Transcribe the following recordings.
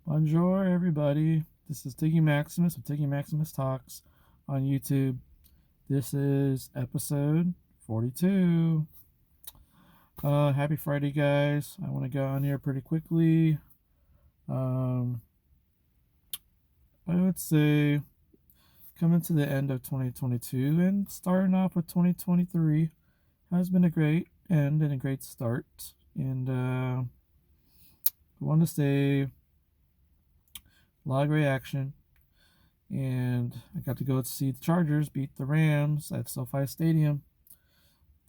Bonjour, everybody. This is Tiggy Maximus of Tiggy Maximus Talks on YouTube. This is episode 42. Happy Friday, guys. I want to go on here pretty quickly. Um, I would say coming to the end of 2022 and starting off with 2023 has been a great end and a great start. And I want to say a lot of great action. And I got to go to see the Chargers beat the Rams at SoFi Stadium,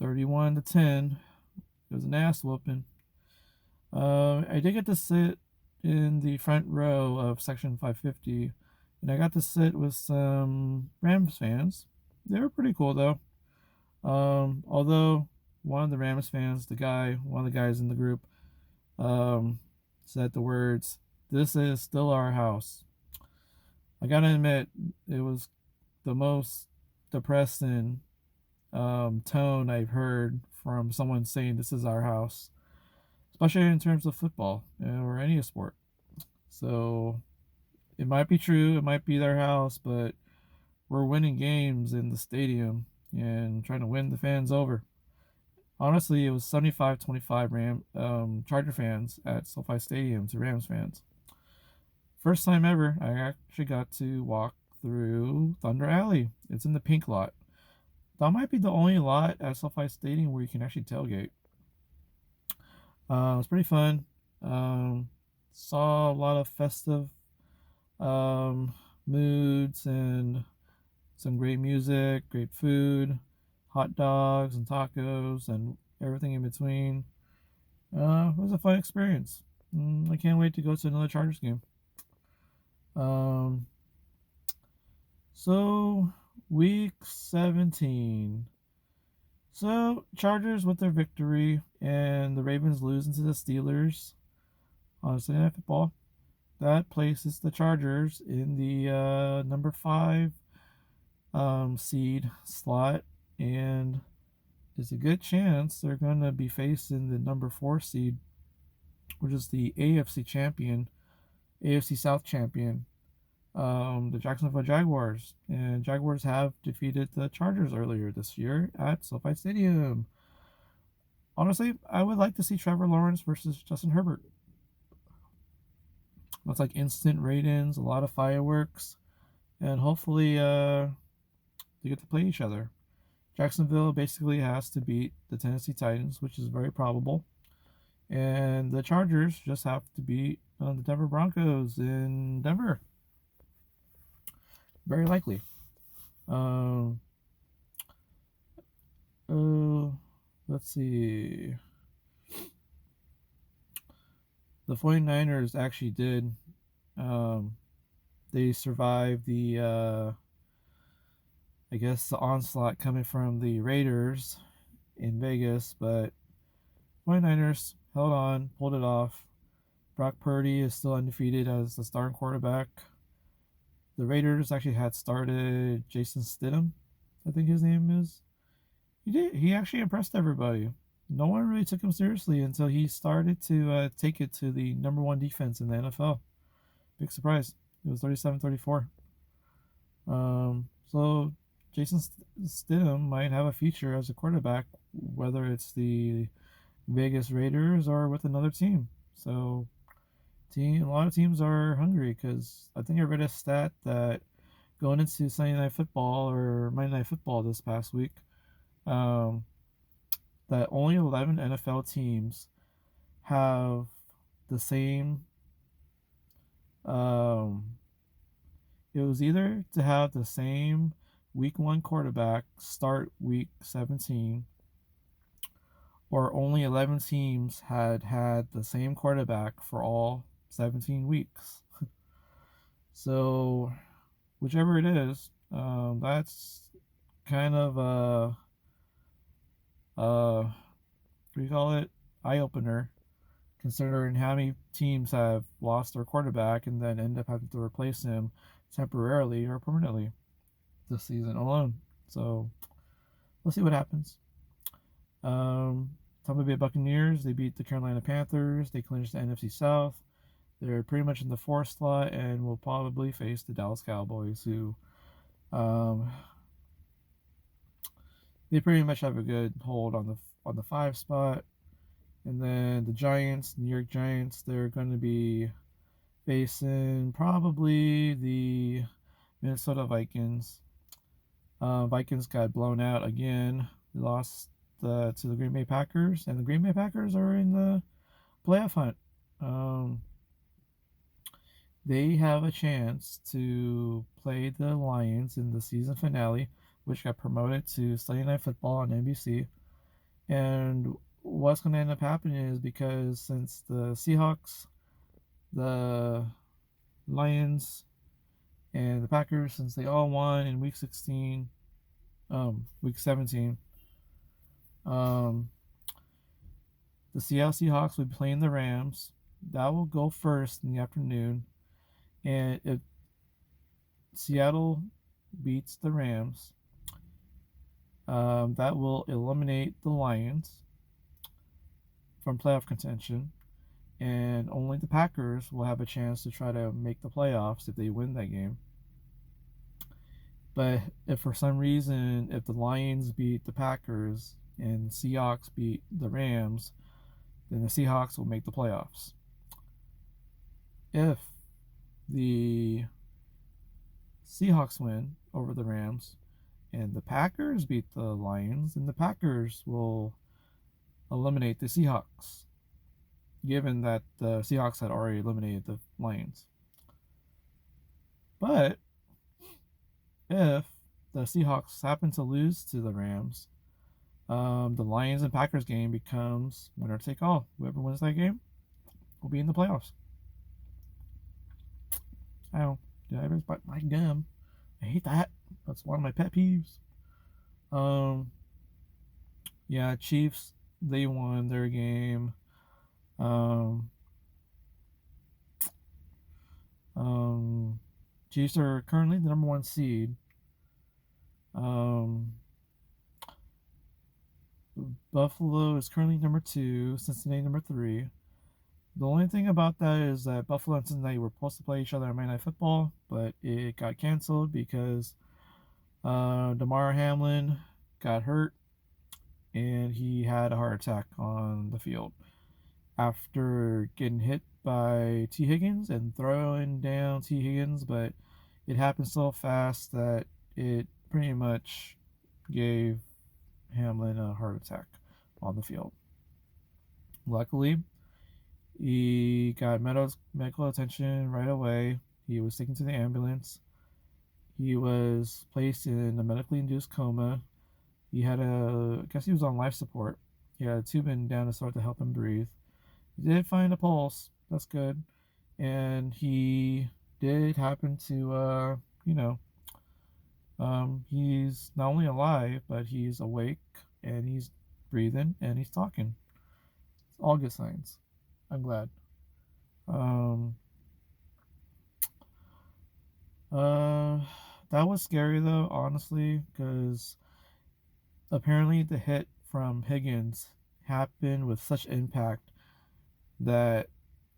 31-10. It was an ass whooping. I did get to sit in the front row of section 550, and I got to sit with some Rams fans. They were pretty cool though. Although one of the Rams fans, one of the guys in the group, said the words, "This is still our house." I gotta admit, it was the most depressing tone I've heard from someone saying this is our house, especially in terms of football or any sport. So it might be true, it might be their house, but we're winning games in the stadium and trying to win the fans over. Honestly, it was 75-25 Charger fans at SoFi Stadium to Rams fans. First time ever, I actually got to walk through Thunder Alley. It's in the pink lot. That might be the only lot at SoFi Stadium where you can actually tailgate. It was pretty fun. Saw a lot of festive moods and some great music, great food, hot dogs and tacos and everything in between. It was a fun experience. I can't wait to go to another Chargers game. Um, so week 17. So Chargers with their victory and the Ravens losing to the Steelers on Sunday Night Football. That places the Chargers in the number 5 seed slot, and there's a good chance they're going to be facing the number 4 seed, which is the AFC South champion, the Jacksonville Jaguars. And Jaguars have defeated the Chargers earlier this year at SoFi Stadium. Honestly, I would like to see Trevor Lawrence versus Justin Herbert. Looks like instant ratings, a lot of fireworks, and hopefully they get to play each other. Jacksonville basically has to beat the Tennessee Titans, which is very probable. And the Chargers just have to beat the Denver Broncos in Denver. Very likely. Let's see. The 49ers actually did. They survived the, I guess, the onslaught coming from the Raiders in Vegas, but 49ers held on, pulled it off. Brock Purdy is still undefeated as the starting quarterback. The Raiders actually had started Jason Stidham, I think his name is. He actually impressed everybody. No one really took him seriously until he started to take it to the number 1 defense in the NFL. Big surprise. It was 37-34. So Jason Stidham might have a future as a quarterback, whether it's the Vegas Raiders or with another team. So a lot of teams are hungry because I think I read a stat that going into Sunday Night Football or Monday Night Football this past week, that only 11 NFL teams have the same. It was either to have the same week 1 quarterback start week 17, or only 11 teams had the same quarterback for all 17 weeks. So, whichever it is, that's kind of what do you call it? Eye opener, considering how many teams have lost their quarterback and then end up having to replace him temporarily or permanently this season alone. So, we'll see what happens. Tampa Bay Buccaneers, they beat the Carolina Panthers. They clinched the NFC South. They're pretty much in the fourth slot and will probably face the Dallas Cowboys, who um, they pretty much have a good hold on the five spot. And then the Giants, New York Giants, they're going to be facing probably the Minnesota Vikings. Vikings got blown out again. They lost to the Green Bay Packers, and the Green Bay Packers are in the playoff hunt. Um, they have a chance to play the Lions in the season finale, which got promoted to Sunday Night Football on NBC. And what's going to end up happening is, because since the Seahawks, the Lions, and the Packers, since they all won in week 16, week 17, um, the Seattle Seahawks will be playing the Rams. That will go first in the afternoon. And if Seattle beats the Rams, that will eliminate the Lions from playoff contention. And only the Packers will have a chance to try to make the playoffs if they win that game. But if for some reason, if the Lions beat the Packers and the Seahawks beat the Rams, then the Seahawks will make the playoffs. If the Seahawks win over the Rams and the Packers beat the Lions, then the Packers will eliminate the Seahawks, given that the Seahawks had already eliminated the Lions. But if the Seahawks happen to lose to the Rams, the Lions and Packers game becomes winner take all. Whoever wins that game will be in the playoffs. Oh, did I ever bite my gum? I hate that. That's one of my pet peeves. Yeah, Chiefs, they won their game. Um, Chiefs are currently the number one seed. Buffalo is currently number 2, Cincinnati number 3. The only thing about that is that Buffalo and Cincinnati were supposed to play each other on Monday Night Football, but it got canceled because Damar Hamlin got hurt and he had a heart attack on the field after getting hit by T. Higgins and throwing down T. Higgins, but it happened so fast that it pretty much gave Hamlin a heart attack on the field. Luckily, he got medical attention right away. He was taken to the ambulance. He was placed in a medically induced coma. I guess he was on life support. He had a tube in down his throat to help him breathe. He did find a pulse. That's good. And he did happen to, he's not only alive, but he's awake and he's breathing and he's talking. It's all good signs. I'm glad. That was scary though, honestly, because apparently the hit from Higgins happened with such impact that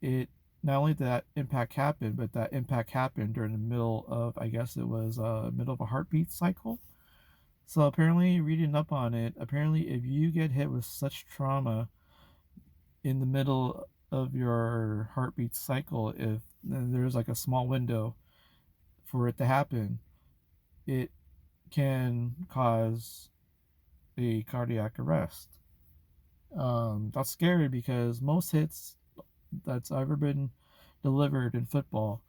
it not only that impact happened, but that impact happened during the middle of, I guess it was middle of a heartbeat cycle. So apparently, reading up on it, apparently if you get hit with such trauma in the middle of your heartbeat cycle, if there's like a small window for it to happen, it can cause a cardiac arrest. That's scary because most hits that's ever been delivered in football,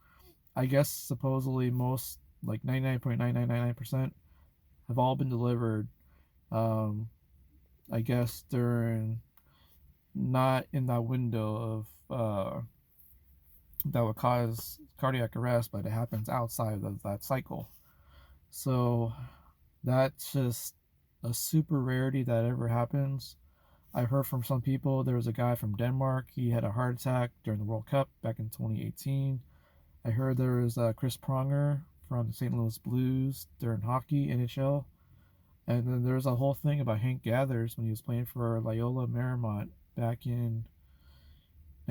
I guess supposedly most, like 99.9999%, have all been delivered, I guess during, not in that window of that would cause cardiac arrest, but it happens outside of that cycle. So that's just a super rarity that ever happens. I've heard from some people, there was a guy from Denmark, he had a heart attack during the World Cup back in 2018. I heard there was Chris Pronger from the St. Louis Blues during hockey, NHL. And then there's a whole thing about Hank Gathers when he was playing for Loyola Marymount back in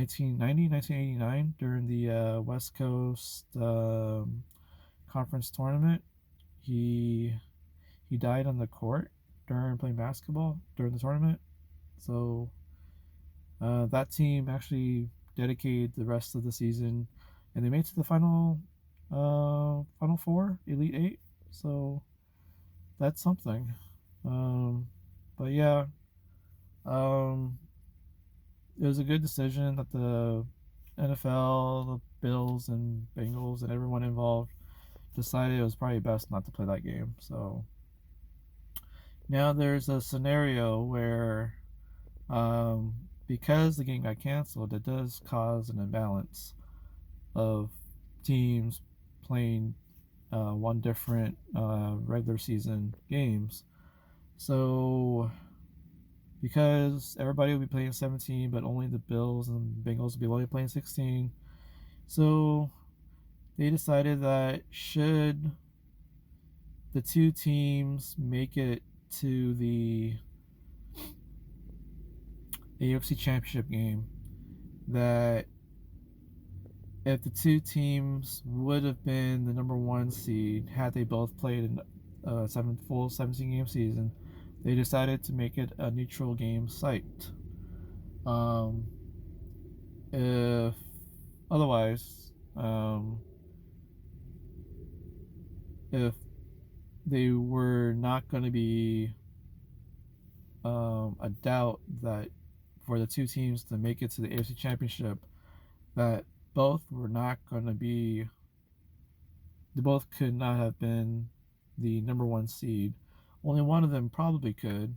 1990, 1989 during the West Coast conference tournament. He he died on the court during playing basketball during the tournament. So that team actually dedicated the rest of the season, and they made it to the final four, Elite Eight. So that's something. Um, but yeah, um, it was a good decision that the NFL, the Bills and Bengals, and everyone involved decided it was probably best not to play that game. So now there's a scenario where, because the game got canceled, it does cause an imbalance of teams playing one different regular season games. So because everybody will be playing 17, but only the Bills and Bengals will be only playing 16. So they decided that should the two teams make it to the AFC Championship game, that if the two teams would have been the number one seed had they both played a full 17 game season, they decided to make it a neutral game site. Um, if otherwise, if they were not going to be a doubt that for the two teams to make it to the AFC Championship, that both were not going to be, they both could not have been the number one seed. Only one of them probably could,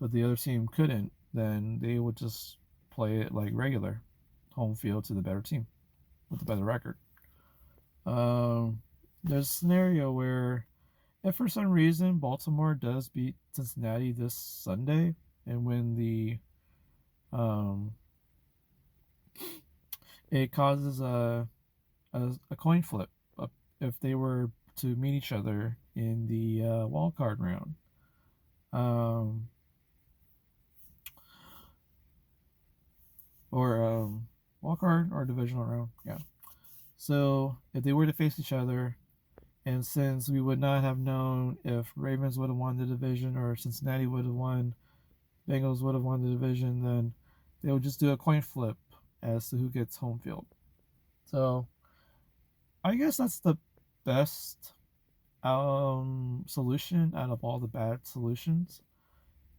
but the other team couldn't. Then they would just play it like regular, home field to the better team with the better record. There's a scenario where if for some reason Baltimore does beat Cincinnati this Sunday and win um, it causes a coin flip if they were to meet each other in the wild card round. Or wild card or divisional round, yeah. So if they were to face each other, and since we would not have known if Ravens would have won the division or Cincinnati would have won, Bengals would have won the division, then they would just do a coin flip as to who gets home field. So I guess that's the best solution out of all the bad solutions,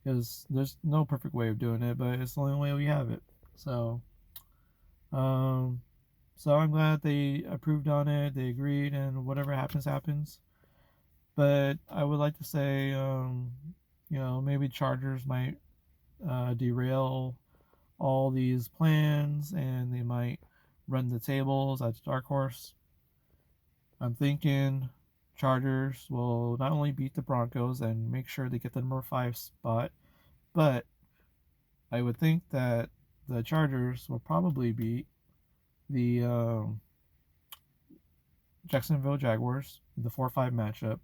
because there's no perfect way of doing it, but it's the only way we have it. So um, so I'm glad they approved on it, they agreed, and whatever happens, happens. But I would like to say, maybe Chargers might derail all these plans and they might run the tables at Dark Horse. I'm thinking Chargers will not only beat the Broncos and make sure they get the number 5 spot, but I would think that the Chargers will probably beat the Jacksonville Jaguars in the 4-5 matchup.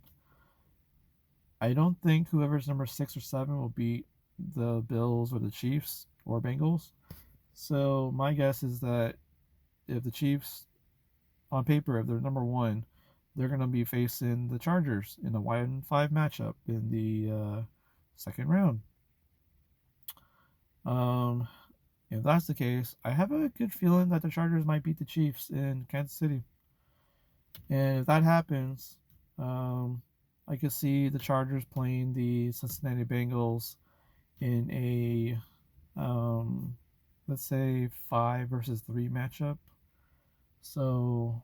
I don't think whoever's number 6 or 7 will beat the Bills or the Chiefs or Bengals. So my guess is that if the Chiefs, on paper, if they're number 1, they're going to be facing the Chargers in a 1-5 matchup in the second round. If that's the case, I have a good feeling that the Chargers might beat the Chiefs in Kansas City. And if that happens, I could see the Chargers playing the Cincinnati Bengals in a, let's say, 5 versus 3 matchup. So,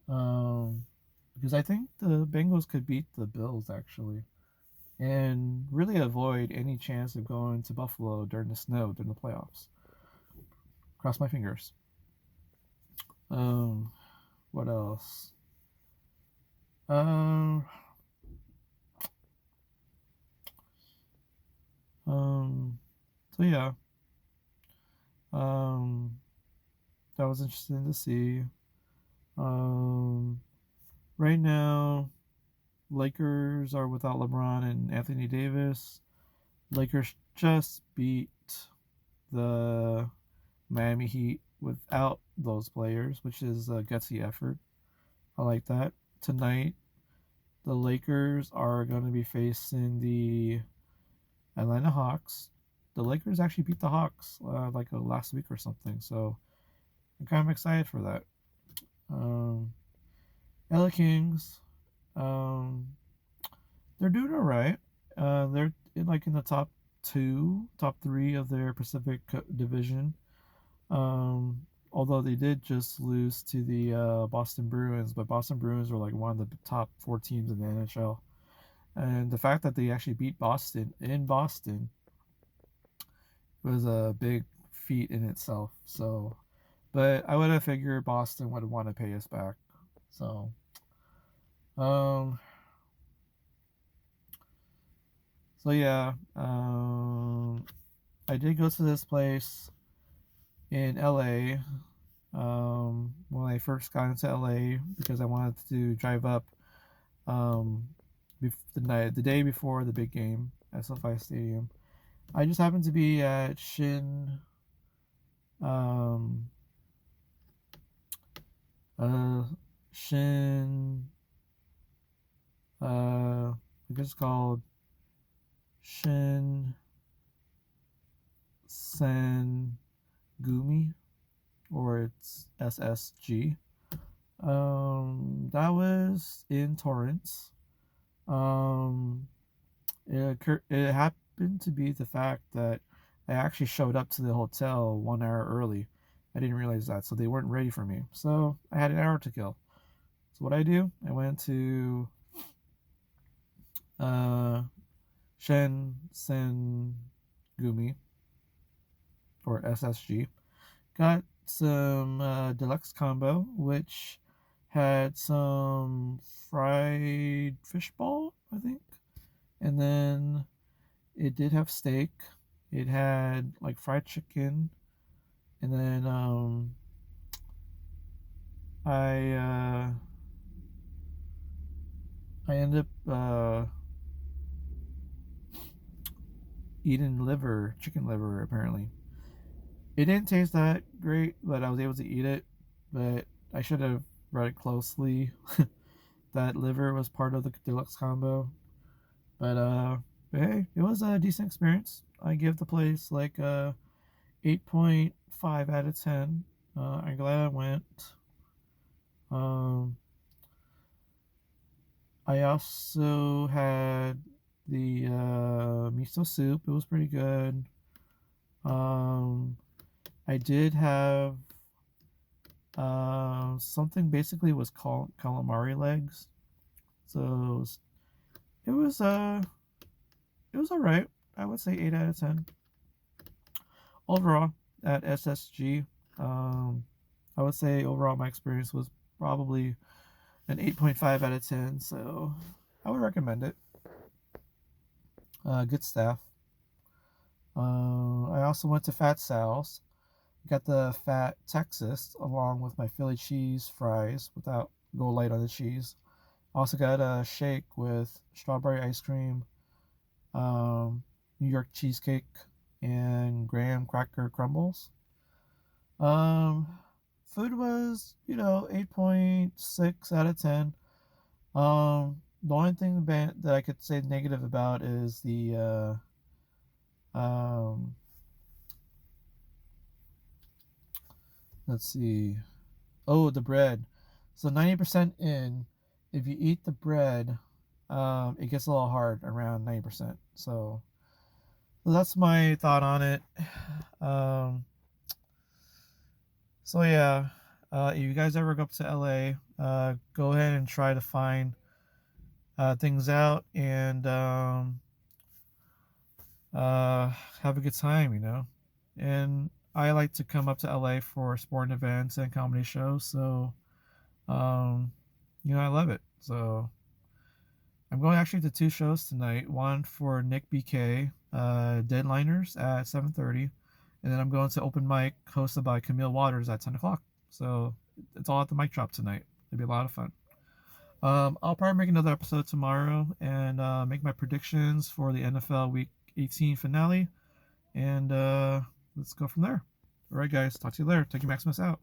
because I think the Bengals could beat the Bills actually, and really avoid any chance of going to Buffalo during the snow during the playoffs. Cross my fingers. What else? So yeah. That was interesting to see. Right now, Lakers are without LeBron and Anthony Davis. Lakers just beat the Miami Heat without those players, which is a gutsy effort. I like that. Tonight, the Lakers are going to be facing the Atlanta Hawks. The Lakers actually beat the Hawks last week or something, so I'm kind of excited for that. Um, LA Kings, um, they're doing all right. They're in the top two, top three of their Pacific Division. Um, Although they did just lose to the Boston Bruins, but Boston Bruins were like one of the top four teams in the NHL. And the fact that they actually beat Boston in Boston was a big feat in itself. So, but I would have figured Boston would want to pay us back. So, um, yeah, I did go to this place in LA when I first got into LA because I wanted to drive up um, the day before the big game at SoFi Stadium. I just happened to be at um, uh, Shin, I guess it's called Shin Sen Gumi, or it's SSG. That was in Torrance. Um, it happened to be the fact that I actually showed up to the hotel 1 hour early. I didn't realize that, so they weren't ready for me. So I had an hour to kill. So what I do, I went to uh, Shen Sen Gumi, or SSG. Got some deluxe combo, which had some fried fish ball, I think, and then it did have steak. It had like fried chicken, and then I I ended up eating chicken liver apparently. It didn't taste that great, but I was able to eat it. But I should have read it closely. That liver was part of the deluxe combo. But but hey, it was a decent experience. I give the place like a 8.5 out of 10. I'm glad I went. Um, I also had the miso soup. It was pretty good. Um, I did have something basically was called calamari legs. So it was it was all right. I would say 8 out of 10 overall at SSG. Um, I would say overall my experience was probably an 8.5 out of 10. So I would recommend it. Good staff. I also went to Fat Sal's. Got the Fat Texas along with my Philly cheese fries without go light on the cheese. Also got a shake with strawberry ice cream, um, New York cheesecake, and graham cracker crumbles. Um, Food was 8.6 out of 10. The only thing that I could say negative about is the let's see. Oh, the bread. So 90% in, if you eat the bread, it gets a little hard around 90%. So that's my thought on it. Um, so yeah, if you guys ever go up to LA, go ahead and try to find things out and have a good time. And I like to come up to LA for sporting events and comedy shows, so um, I love it. So I'm going actually to two shows tonight. One for Nick BK, Deadliners at 7:30, and then I'm going to open mic hosted by Camille Waters at 10 o'clock. So it's all at the mic drop tonight. It'll be a lot of fun. I'll probably make another episode tomorrow and make my predictions for the NFL Week 18 finale. And let's go from there. All right, guys. Talk to you later. Tiggy Maximus out.